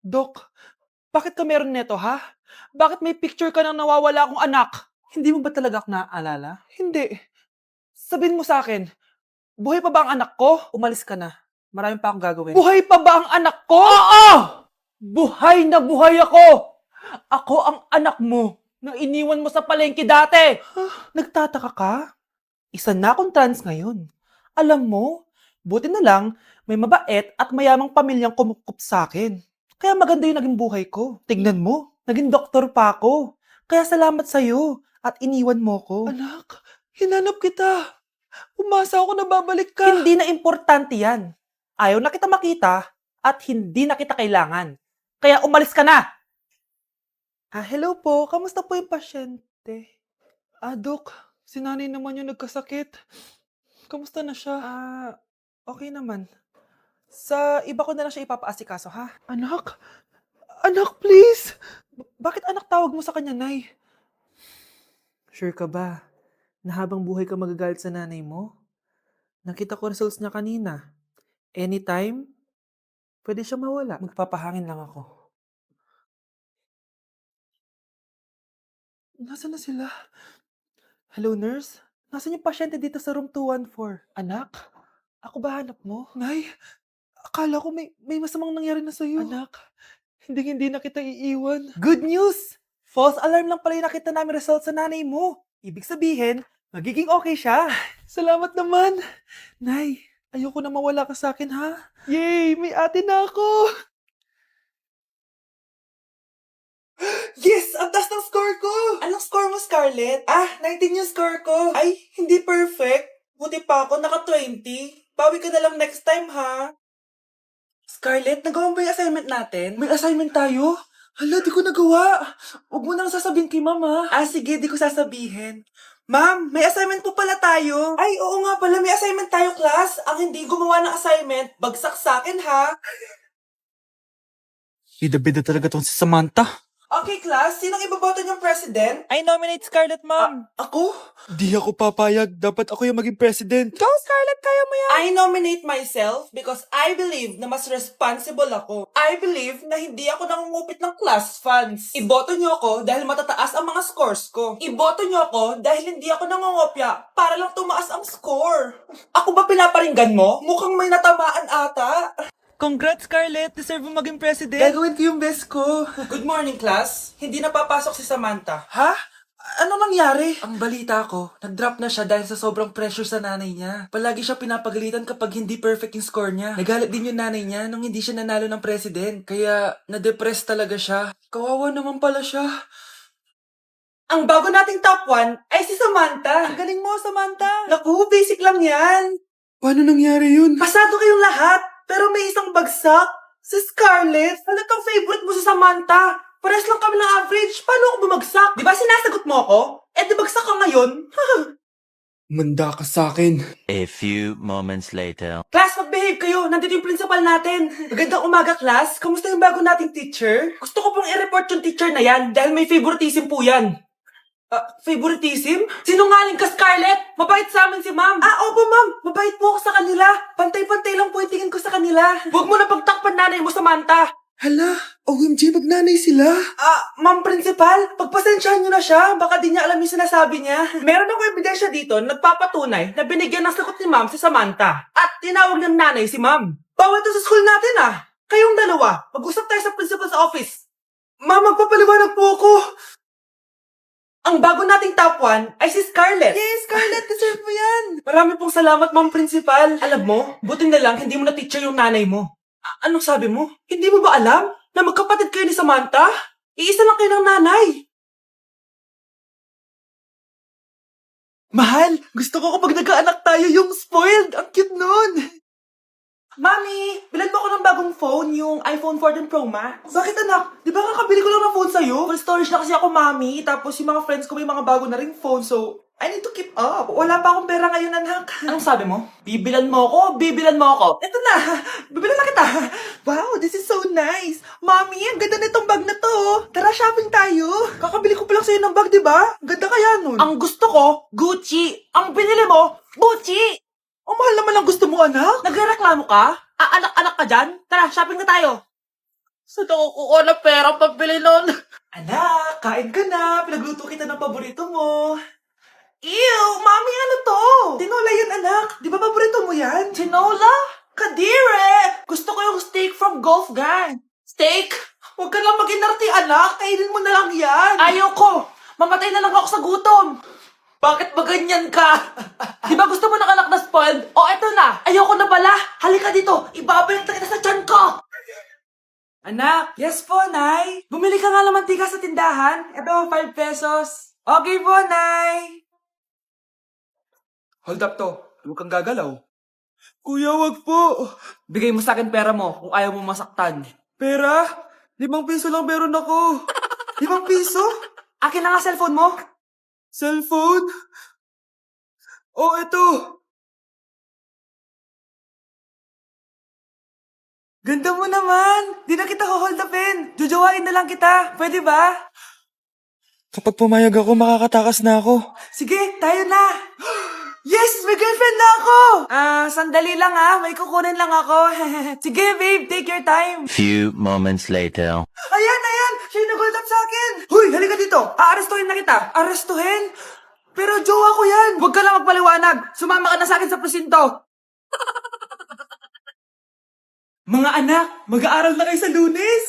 Dok, bakit ka meron neto, ha? Bakit may picture ka ng nawawala akong anak? Hindi mo ba talaga ako naaalala? Hindi. Sabihin mo sa akin, buhay pa ba ang anak ko? Umalis ka na. Marami pa akong gagawin. Buhay pa ba ang anak ko? Oo! Buhay na buhay ako! Ako ang anak mo na iniwan mo sa palengke dati! Nagtataka ka? Isa na akong trans ngayon. Alam mo, buti na lang, may mabait at mayamang pamilyang kumukup sa akin. Kaya maganda yung naging buhay ko. Tignan mo, naging doktor pa ako. Kaya salamat sa'yo at iniwan mo ko. Anak, hinanap kita. Umasa ako na babalik ka. Hindi na importante yan. Ayaw na kita makita at hindi na kita kailangan. Kaya umalis ka na! Hello po. Kamusta po yung pasyente? Dok, si nanay naman yung nagkasakit. Kamusta na siya? Okay naman. Sa iba ko na lang siya ipapaasikaso, ha? Anak? Anak, please! Bakit anak tawag mo sa kanya, Nay? Sure ka ba na habang buhay ka magagalit sa nanay mo? Nakita ko results niya kanina. Anytime, pwede siya mawala. Magpapahangin lang ako. Nasaan na sila? Hello, nurse? Nasaan yung pasyente dito sa room 214? Anak? Ako ba hanap mo? Nay, akala ko may masamang nangyari na sa'yo. Anak, hindi na kita iiwan. Good news! False alarm lang pala yung nakita namin result sa nanay mo. Ibig sabihin, magiging okay siya. Salamat naman. Nay, ayoko na mawala ka sa akin, ha? Yay! May ate na ako! Yes! Ang taas ng score ko! Anong score mo, Scarlett? 19 yung score ko. Ay, hindi perfect. Buti pa ako, naka 20. Bawi ka na lang next time, ha? Scarlett, nagawa mo ba yung assignment natin? May assignment tayo? Hala, di ko nagawa. Huwag mo nang sasabihin kay mama. Sige, di ko sasabihin. Ma'am, may assignment po pala tayo. Ay, oo nga pala, may assignment tayo, class. Ang hindi gumawa ng assignment, bagsak sa akin, ha? Bida-bida talaga tong si Samantha. Okay, class, sinong iboboto niyong president? I nominate Scarlett, ma'am. Ako? Di ako papayag. Dapat ako yung maging president. Go, Scarlett, kaya mo yan. I nominate myself because I believe na mas responsible ako. I believe na hindi ako nangungupit ng class funds. Iboto niyo ako dahil matataas ang mga scores ko. Iboto niyo ako dahil hindi ako nangungopya para lang tumaas ang score. Ako ba pinaparinggan mo? Mukhang may natamaan ata. Congrats, Scarlett. Deserve mo maging president. Gagawin ko yung best ko. Good morning, class. Hindi na papasok si Samantha. Ha? Ano nangyari? Ang balita ko, nag-drop na siya dahil sa sobrang pressure sa nanay niya. Palagi siya pinapagalitan kapag hindi perfect yung score niya. Nagalit din yung nanay niya nung hindi siya nanalo ng president. Kaya, na-depress talaga siya. Kawawa naman pala siya. Ang bago nating top 1 ay si Samantha. Ang galing mo, Samantha. Naku, basic lang yan. Paano nangyari yun? Pasado kayong lahat, pero may isang bagsak. Si Scarlett, halatang favorite mo si Samantha. Pares lang kami ng average. Paano ako bumagsak? Di ba sinasagot mo ako? Di bagsak ka ngayon. Manda ka sa akin. A few moments later. Class, mag-behave kayo. Nandito yung principal natin. Magandang umaga, class. Kamusta yung bago nating teacher? Gusto ko pong i-report yung teacher na yan dahil may favoritism po yan. Favoritism? Sinungaling ka, Scarlett! Mabait sa amin si ma'am! Opo, ma'am! Mabait po ako sa kanila! Pantay-pantay lang po yung tingin ko sa kanila! Huwag mo na pagtakpan nanay mo, Samantha! Hala, OMG, magnanay sila. Ma'am Principal, pagpasensyahan niyo na siya. Baka di niya alam yung sinasabi niya. Meron ako ebidensya dito na nagpapatunay na binigyan ng sagot ni ma'am si Samantha. At tinawag ng nanay si ma'am. Bawal to sa school natin, Kayong dalawa, mag-usap tayo sa principal's office. Ma'am, magpapaliwanag po ako. Ang bago nating top 1 ay si Scarlett. Yes, Scarlett, deserve mo yan. Marami pong salamat, Ma'am Principal. Alam mo, buti na lang hindi mo na-teacher yung nanay mo. Anong sabi mo? Hindi mo ba alam na magkapatid kayo ni Samantha? Iisa lang kayo ng nanay. Mahal, gusto ko kapag nagkaanak tayo yung spoiled. Ang cute nun. Mami, bilan mo ako ng bagong phone, yung iPhone 14 Pro Max. Bakit anak? Di ba kakabili ko lang ng phone sa'yo? Full storage na kasi ako, Mami. Tapos yung mga friends ko may mga bago na ring phone, so I need to keep up. Wala pa akong pera ngayon, anak. Anong sabi mo? Bibilan mo ako? Bibilan mo ako? Ito na, bibilan na kita. Wow, this is so nice. Mami, ang ganda nitong bag na to. Tara, shopping tayo. Kakabili ko pa lang sa'yo ng bag, di ba? Ganda kaya nun. Ang gusto ko, Gucci. Ang binili mo, Gucci. Ang mahal naman ang gusto mo, anak. Nagreklamo ka? Anak-anak ka dyan? Tara, shopping na tayo. Saan ako kukuha ng pera pambili nun? Anak, kain ka na. Pinagluto kita ng paborito mo. Ew, mami, ano to? Tinola yan, anak. Di ba paborito mo yan? Tinola? Kadire! Gusto ko yung steak from Gulf Gang. Steak? Huwag ka lang mag-inarti, anak. Kainin mo na lang yan. Ayoko. Mamatay na lang ako sa gutom. Bakit ba ganyan ka? Di ba gusto mo ng anak na spoiled? O, eto na. Ayoko na pala. Halika dito. Ibabalik na kita sa tiyan ko. Anak. Yes po, Nay. Bumili ka nga ng mantika sa tindahan. Ito, 5 pesos. Okay po, Nay. Hold up to. Huwag kang gagalaw. Kuya, wag po. Bigay mo sa akin pera mo kung ayaw mo masaktan. Pera? 5 piso lang meron ako. 5 piso? Akin na nga cellphone mo. Cellphone? Oh, eto. Ganda mo naman. Di na kita hold upin. Jujuwain na lang kita. Pwede ba? Kapag pumayag ako, makakatakas na ako. Sige, tayo na. Yes, may girlfriend na ako. Sandali lang may kukunin lang ako. Sige, babe, take your time. Few moments later. Ayan. Siya yung nag-hold up sa akin. Huy, halika dito. Aarestuhin na kita. Arestuhin? Pero jowa ko yan. Huwag ka lang magpaliwanag. Sumama ka na sa akin sa presinto. Mga anak, mag-aaral na kayo sa Lunes.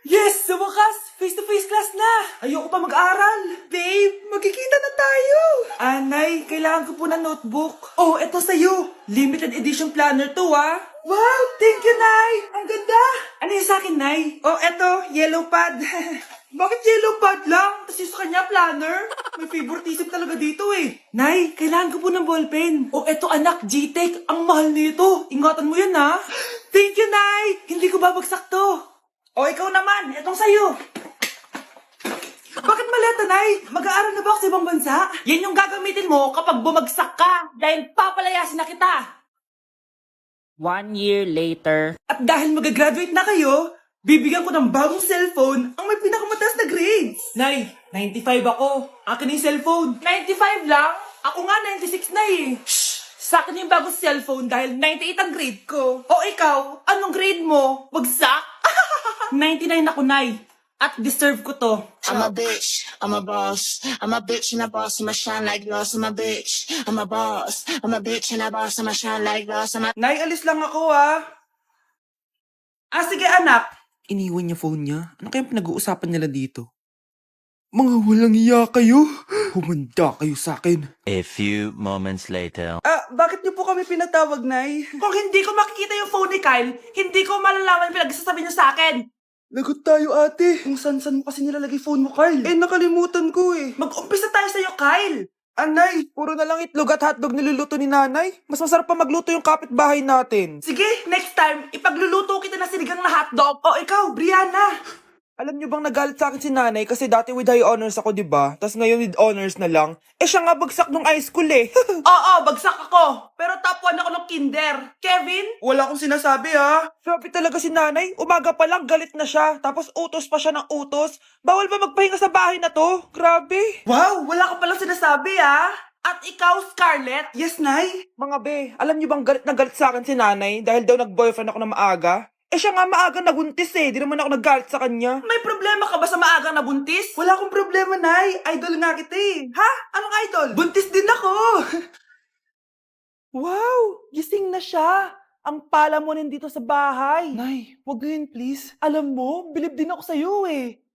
Yes, sa wakas. Face-to-face class na. Ayoko pa mag-aaral. Babe, magkikita na tayo. Anay, kailangan ko po ng notebook. Oh, eto sa'yo. Limited edition planner to, Wow, thank you, Nay. Ang ganda. Ano yung sa akin, Nay? Oh, eto, yellow pad. Bakit yellow pad lang? Tapos yung sa kanya, planner. May favoritism talaga dito Nay, kailangan ko po ng ballpen. Oh, eto anak, G-Tech. Ang mahal nito. Ingatan mo yan, Thank you, Nay. Hindi ko babagsak to. O, ikaw naman. Etong sa'yo. Bakit maleta, Nay? Mag-aaral na ba ako sa ibang bansa? Yan yung gagamitin mo kapag bumagsak ka. Dahil papalayasin na kita. 1 year later. At dahil mag-graduate na kayo, bibigyan ko ng bagong cellphone ang may pinakamataas na grades. Nay, 95 ako. Akin yung cellphone. 95 lang? Ako nga 96 na Shh! Sa akin yung bagong cellphone dahil 98 ang grade ko. O ikaw, anong grade mo? Bagsak? 99 ako, Nay. At deserve ko to. I'm a bitch, I'm a boss. I'm a bitch and a boss, I'ma shine like gloss. I'm a bitch, I'm a boss. I'm a bitch and a boss, I'ma shine like gloss. I'm a Nay, alis lang ako sige anak. Iniwan niya phone niya. Ano kayang pinag-uusapan nila dito? Mga walang iya kayo. Humanda kayo sa akin. A few moments later. Bakit niyo po kami pinatawag, Nay? Kung hindi ko makikita yung phone ni Kyle, hindi ko malalaman pinagsasabi niyo sa akin. Lagot tayo, ate. Kung san-san mo kasi nilalagay phone mo, Kyle. Nakalimutan ko Mag-umpisa tayo sa'yo, Kyle. Anay, puro na lang itlog at hotdog niluluto ni nanay. Mas masarap pa magluto yung kapitbahay natin. Sige, next time, ipagluluto kita na sinigang na hotdog. O ikaw, Brianna. Alam niyo bang nagalit sa akin si nanay kasi dati with high honors ako, di ba? Tapos ngayon with honors na lang. Siya nga bagsak nung high school Oo, bagsak ako. Pero top 1 ako ng kinder. Kevin? Wala akong sinasabi Grabe talaga si nanay. Umaga pa lang galit na siya. Tapos utos pa siya ng utos. Bawal ba magpahinga sa bahay na to? Grabe. Wow, wala ka palang sinasabi At ikaw, Scarlett? Yes, nay. Mga be, alam niyo bang galit na galit sa akin si nanay dahil daw nag-boyfriend ako na maaga? Siya nga maaga nabuntis Di naman ako naggalit sa kanya. May problema ka ba sa maagang nabuntis? Wala akong problema, Nay. Idol nga kita Ha? Anong idol? Buntis din ako. Wow, gising na siya. Ang pala mo nandito sa bahay. Nay, wag ganyan please. Alam mo, bilib din ako sa'yo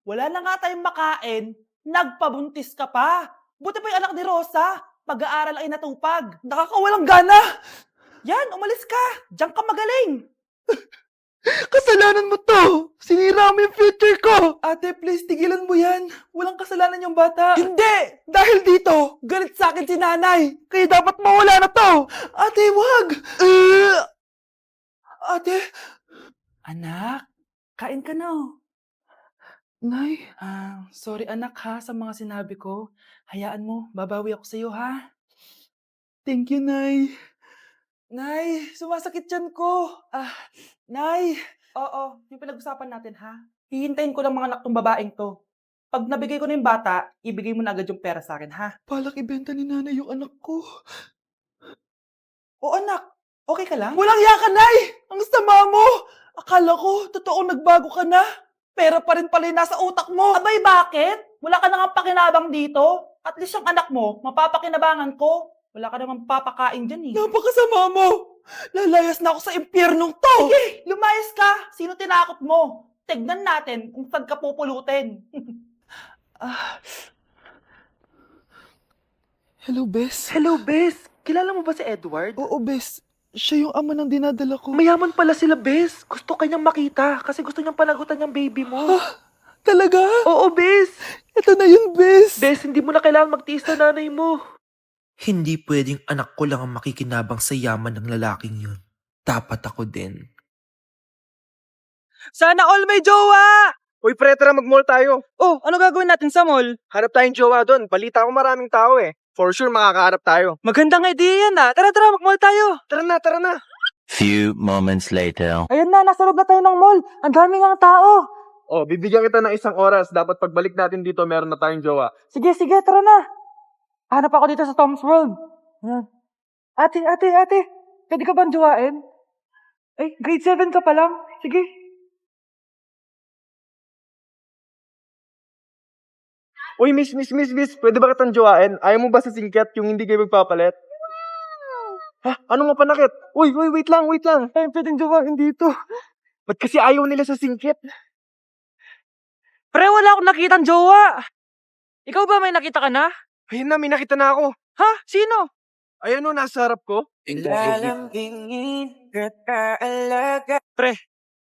Wala na nga tayong makain. Nagpabuntis ka pa. Buti pa yung anak ni Rosa. Pag-aaral ay natupag. Nakakawalang gana. Yan, umalis ka. Diyan ka magaling. Kasalanan mo to! Sinira mo yung future ko! Ate, please, tigilan mo yan. Walang kasalanan yung bata. Hindi! Dahil dito, galit sa akin si nanay. Kaya dapat mawala na to! Ate, wag! Ate! Anak, kain ka na. Nay? Sorry anak sa mga sinabi ko. Hayaan mo, babawi ako sa'yo Thank you, Nay. Nay, sumasakit yan ko. Nay. Oo, yung pinag-usapan natin Hihintayin ko lang mga anak tong babaeng to. Pag nabigay ko na yung bata, ibigay mo na agad yung pera sa akin Palak ibenta ni nanay yung anak ko. O anak, okay ka lang? Walang iya ka, Nay! Ang sama mo! Akala ko, totoong nagbago ka na. Pera pa rin pala yung nasa utak mo. Abay, bakit? Wala ka nang pakinabang dito. At least yung anak mo, mapapakinabangan ko. Wala ka namang papakain dyan eh. Napakasama mo! Lalayas na ako sa impyernong to! Sige, lumayas ka! Sino tinakot mo? Tignan natin kung saan ka pupulutin. Hello, Bes. Hello, Bes. Kilala mo ba si Edward? Oo, Bes. Siya yung ama ng dinadala ko. Mayaman pala sila, Bes. Gusto kanyang makita kasi gusto niyang panagutan yung baby mo. Talaga? Oo, Bes. Ito na yun, Bes. Bes, hindi mo na kailangan magtiis na nanay mo. Hindi pwedeng anak ko lang ang makikinabang sa yaman ng lalaking yun. Dapat ako din. Sana all may jowa! Uy, pre, tara mag-mall tayo. Oh, ano gagawin natin sa mall? Hanap tayong jowa doon. Balita ko maraming tao eh. For sure, makakaharap tayo. Magandang idea yan ah. Tara, mag-mall tayo. Tara na. Few moments later. Ayan na, nasa loob na tayo ng mall. Ang dami ng tao. Oh, bibigyan kita ng 1 oras. Dapat pagbalik natin dito, meron na tayong jowa. Sige, tara na. Hanap ako dito sa Tom's World. Ayan. Ate. Pwede ka bang jowain? Ay, grade 7 ka pa lang. Sige. Uy, miss. Pwede ba kitang jowain? Ayaw mo ba sa singkat yung hindi kayo magpapalit? Ha? Ano nga panakit? Uy, wait lang. Ay, pwedeng jowain dito. Ba't kasi ayaw nila sa singkit? Pre, wala akong nakitang jowa. Ikaw ba may nakita ka na? Ayun na, may nakita na ako. Ha? Sino? Ayan o, nasa harap ko. Pre,